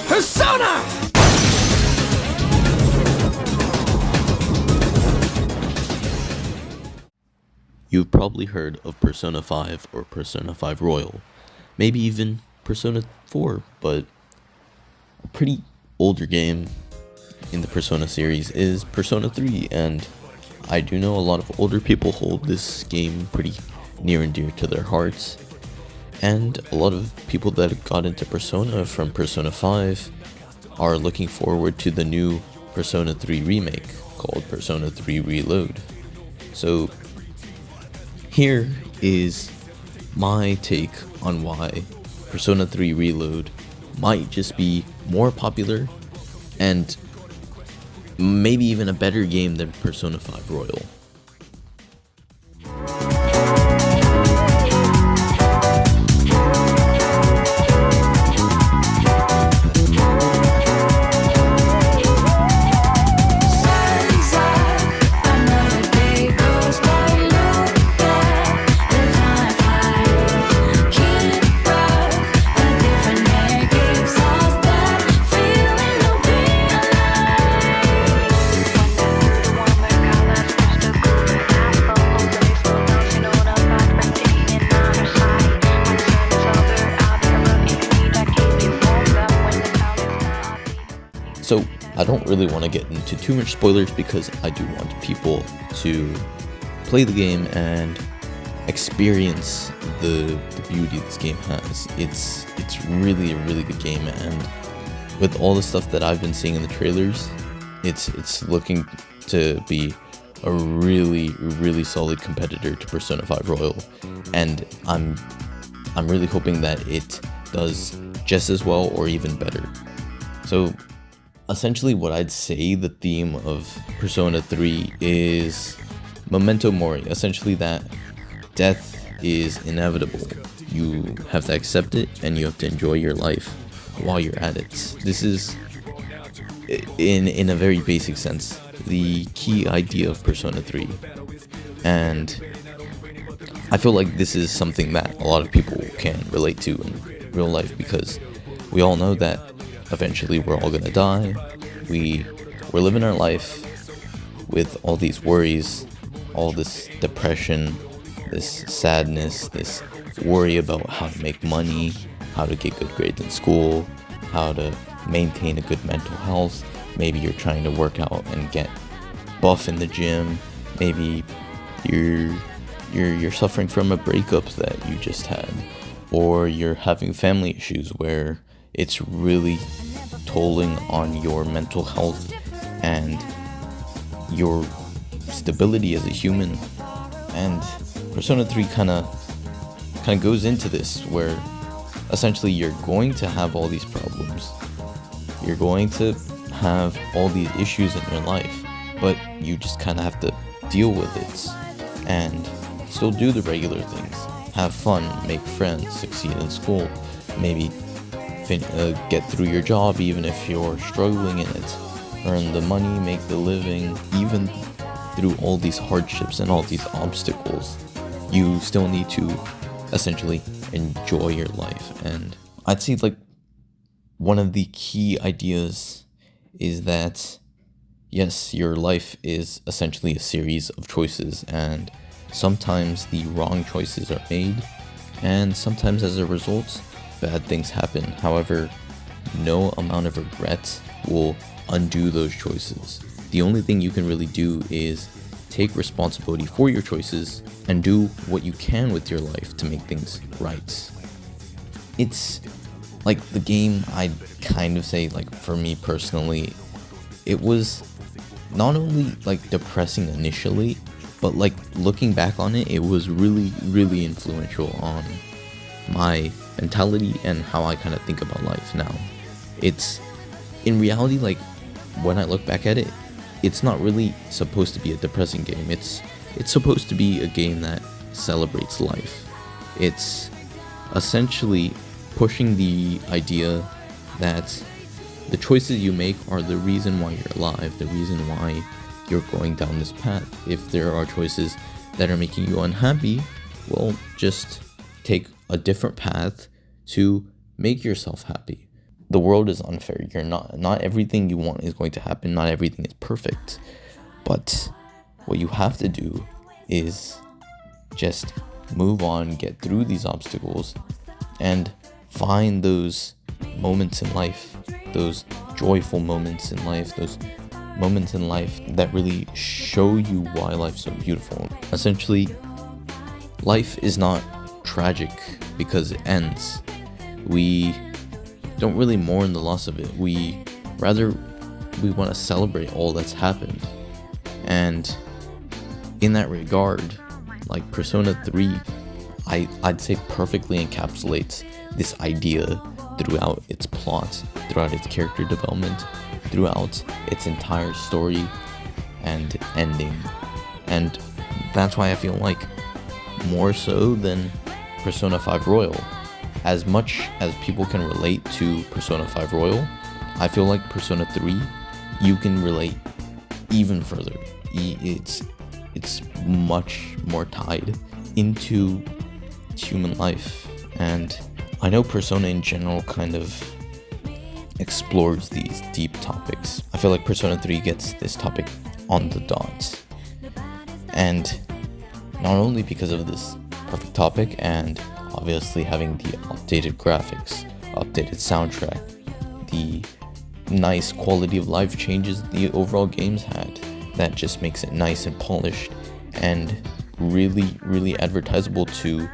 Persona! You've probably heard of Persona 5 or Persona 5 Royal, maybe even Persona 4, but a pretty older game in the Persona series is Persona 3, and I do know a lot of older people hold this game pretty near and dear to their hearts, and a lot of people that got into Persona from Persona 5 are looking forward to the new Persona 3 remake called Persona 3 Reload. So here is my take on why Persona 3 Reload might just be more popular and maybe even a better game than Persona 5 Royal. So I don't really want to get into too much spoilers because I do want people to play the game and experience the beauty this game has. It's really a really good game, and with all the stuff that I've been seeing in the trailers, it's looking to be a really solid competitor to Persona 5 Royal, and I'm really hoping that it does just as well or even better. So essentially what I'd say the theme of Persona 3 is Memento Mori, essentially that death is inevitable. You have to accept it and you have to enjoy your life while you're at it. This is, in a very basic sense, the key idea of Persona 3. And I feel like this is something that a lot of people can relate to in real life, because we all know that eventually we're all gonna die. We're living our life with all these worries, all this depression, this sadness, this worry about how to make money, how to get good grades in school, how to maintain a good mental health. Maybe you're trying to work out and get buff in the gym. Maybe you're suffering from a breakup that you just had, or you're having family issues where it's really tolling on your mental health and your stability as a human. And Persona 3 kind of goes into this, where essentially you're going to have all these problems, you're going to have all these issues in your life, but you just kind of have to deal with it and still do the regular things, have fun, make friends, succeed in school, maybe get through your job even if you're struggling in it, earn the money, make the living. Even through all these hardships and all these obstacles, you still need to essentially enjoy your life. And I'd say like one of the key ideas is that yes, your life is essentially a series of choices, and sometimes the wrong choices are made, and sometimes as a result bad things happen. However, no amount of regret will undo those choices. The only thing you can really do is take responsibility for your choices and do what you can with your life to make things right. It's like the game, I'd kind of say, like for me personally, it was not only like depressing initially, but like looking back on it, it was really influential on my mentality and how I kind of think about life now. It's in reality, like when I look back at it, it's not really supposed to be a depressing game. It's supposed to be a game that celebrates life. It's essentially pushing the idea that the choices you make are the reason why you're alive, the reason why you're going down this path. If there are choices that are making you unhappy, well, just take a different path to make yourself happy. the world is unfair. Not everything you want is going to happen. Not everything is perfect. But what you have to do is just move on, get through these obstacles, and find those moments in life, those joyful moments in life, those moments in life that really show you why life's so beautiful. Essentially, life is not tragic because it ends. We don't really mourn the loss of it. We want to celebrate all that's happened. And in that regard, like Persona 3, I'd say perfectly encapsulates this idea throughout its plot, throughout its character development, throughout its entire story and ending. And that's why I feel like more so than Persona 5 Royal, as much as people can relate to Persona 5 Royal, I feel like Persona 3, you can relate even further. It's much more tied into human life. And I know Persona in general kind of explores these deep topics. I feel like Persona 3 gets this topic on the dot. And not only because of this perfect topic and obviously having the updated graphics, updated soundtrack, the nice quality of life changes the overall game's had, that just makes it nice and polished and really, really advertisable to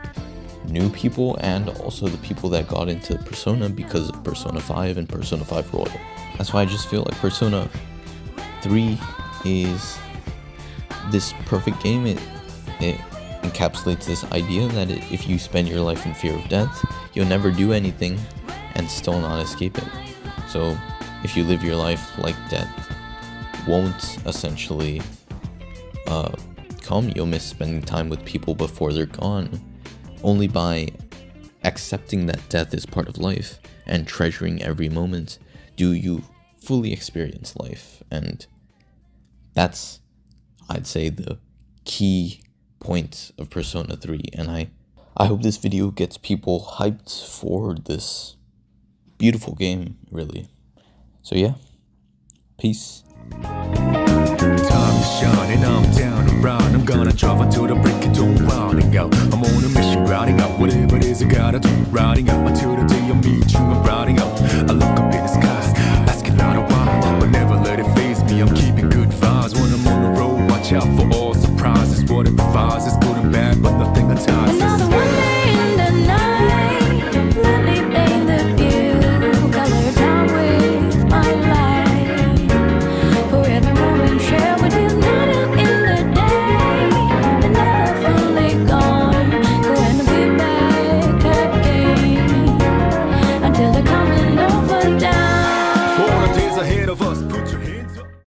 new people and also the people that got into Persona because of Persona 5 and Persona 5 Royal. That's why I just feel like Persona 3 is this perfect game. It encapsulates this idea that if you spend your life in fear of death, you'll never do anything and still not escape it. So if you live your life like death won't essentially come, you'll miss spending time with people before they're gone. Only by accepting that death is part of life and treasuring every moment do you fully experience life. And that's, I'd say, the key point of Persona 3. And I hope this video gets people hyped for this beautiful game, really. So yeah, peace. Time is shining, I'm down and round. I'm gonna travel to the break of dawn, rounding out. I'm on a mission, riding out. Whatever it is I gotta do, riding out until the day I meet you. I'm riding out. I look up in the skies, asking out a while, but never let it faze me. I'm keeping good vibes when I'm on the road. Watch out for all surprises. What it provides is good and bad, but nothing entices. Another one day in the night, let me paint the view, color down with my light. For every moment share with you, not out in the day, and never fully gone. Go and be back again until the